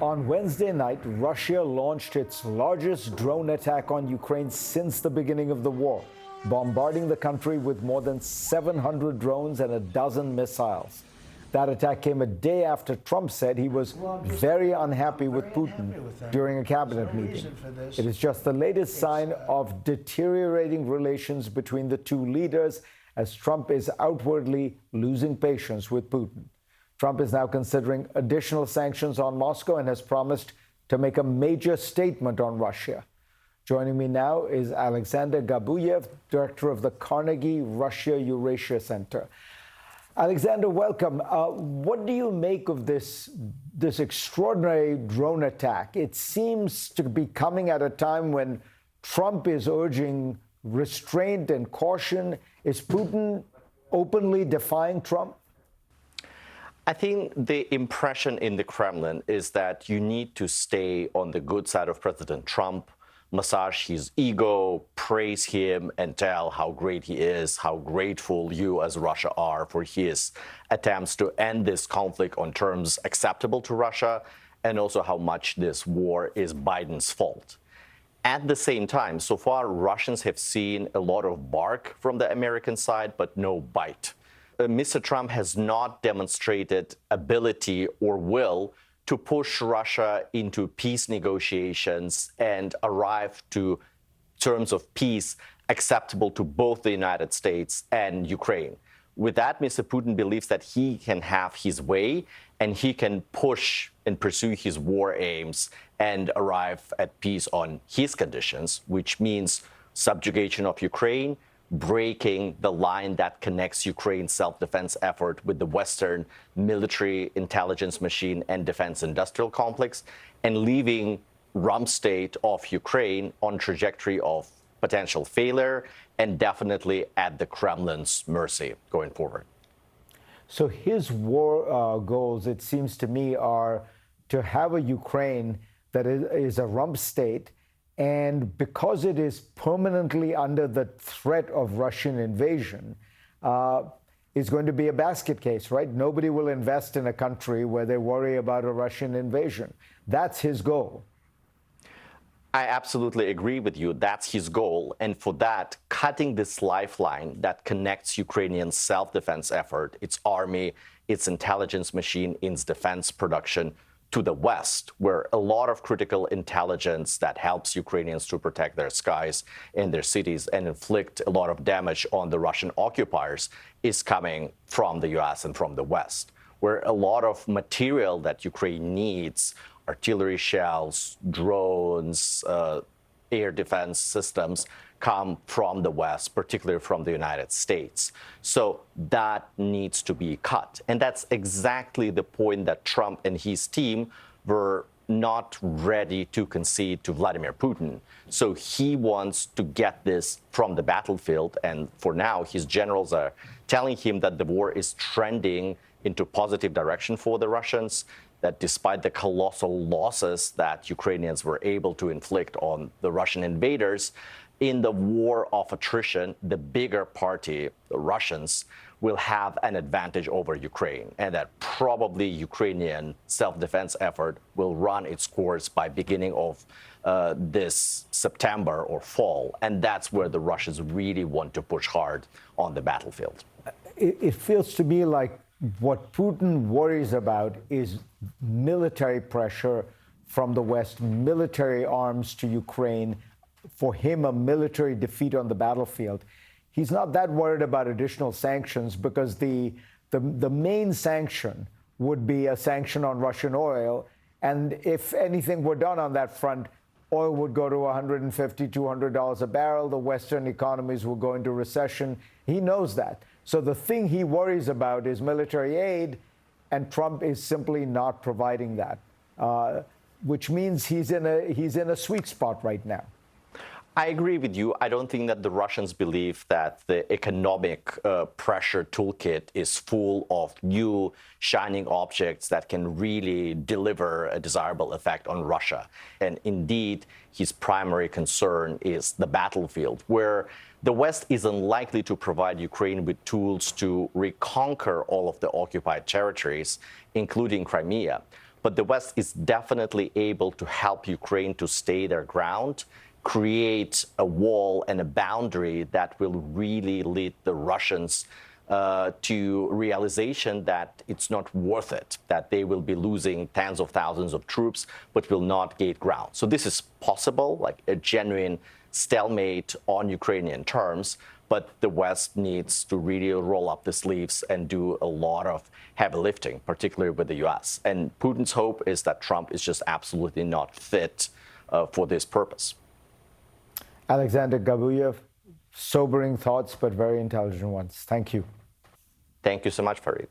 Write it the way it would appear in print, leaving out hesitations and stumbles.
On Wednesday night, Russia launched its largest drone attack on Ukraine since the beginning of the war, bombarding the country with more than 700 drones and a dozen missiles. That attack came a day after Trump said he was very unhappy with Putin during a cabinet meeting. It is just the latest sign of deteriorating relations between the two leaders as Trump is outwardly losing patience with Putin. Trump is now considering additional sanctions on Moscow and has promised to make a major statement on Russia. Joining me now is Alexander Gabuyev, director of the Carnegie Russia-Eurasia Center. Alexander, welcome. What do you make of this extraordinary drone attack? It seems to be coming at a time when Trump is urging restraint and caution. Is Putin openly defying Trump? I think the impression in the Kremlin is that you need to stay on the good side of President Trump, massage his ego, praise him, and tell how great he is, how grateful you as Russia are for his attempts to end this conflict on terms acceptable to Russia, and also how much this war is Biden's fault. At the same time, so far, Russians have seen a lot of bark from the American side, but no bite. Mr. Trump has not demonstrated ability or will to push Russia into peace negotiations and arrive to terms of peace acceptable to both the United States and Ukraine. With that, Mr. Putin believes that he can have his way and he can push and pursue his war aims and arrive at peace on his conditions, which means subjugation of Ukraine, breaking the line that connects Ukraine's self-defense effort with the Western military intelligence machine and defense industrial complex, and leaving rump state of Ukraine on trajectory of potential failure and definitely at the Kremlin's mercy going forward. So his war goals, it seems to me, are to have a Ukraine that is a rump state, and because it is permanently under the threat of Russian invasion, it's going to be a basket case, right? Nobody will invest in a country where they worry about a Russian invasion. That's his goal. I absolutely agree with you. That's his goal. And for that, cutting this lifeline that connects Ukrainian self-defense effort, its army, its intelligence machine, its defense production, to the West, where a lot of critical intelligence that helps Ukrainians to protect their skies and their cities and inflict a lot of damage on the Russian occupiers is coming from the US and from the West, where a lot of material that Ukraine needs, artillery shells, drones, air defense systems, come from the West, particularly from the United States. So that needs to be cut. And that's exactly the point that Trump and his team were not ready to concede to Vladimir Putin. So he wants to get this from the battlefield. And for now, his generals are telling him that the war is trending into positive direction for the Russians, that despite the colossal losses that Ukrainians were able to inflict on the Russian invaders, in the war of attrition, the bigger party, the Russians, will have an advantage over Ukraine, and that probably Ukrainian self-defense effort will run its course by beginning of this September or fall, and that's where the Russians really want to push hard on the battlefield. It feels to me like what Putin worries about is military pressure from the West, military arms to Ukraine, for him, a military defeat on the battlefield. He's not that worried about additional sanctions because the main sanction would be a sanction on Russian oil. And if anything were done on that front, oil would go to $150, $200 a barrel. The Western economies will go into recession. He knows that. So the thing he worries about is military aid, and Trump is simply not providing that, which means he's in a sweet spot right now. I agree with you. I don't think that the Russians believe that the economic pressure toolkit is full of new shining objects that can really deliver a desirable effect on Russia. And indeed, his primary concern is the battlefield, where the West is unlikely to provide Ukraine with tools to reconquer all of the occupied territories, including Crimea. But the West is definitely able to help Ukraine to stay their ground, create a wall and a boundary that will really lead the Russians to realization that it's not worth it, that they will be losing tens of thousands of troops, but will not gain ground. So this is possible, like a genuine stalemate on Ukrainian terms, but the West needs to really roll up the sleeves and do a lot of heavy lifting, particularly with the US. And Putin's hope is that Trump is just absolutely not fit for this purpose. Alexander Gabuyev, sobering thoughts, but very intelligent ones. Thank you. Thank you so much, Fareed.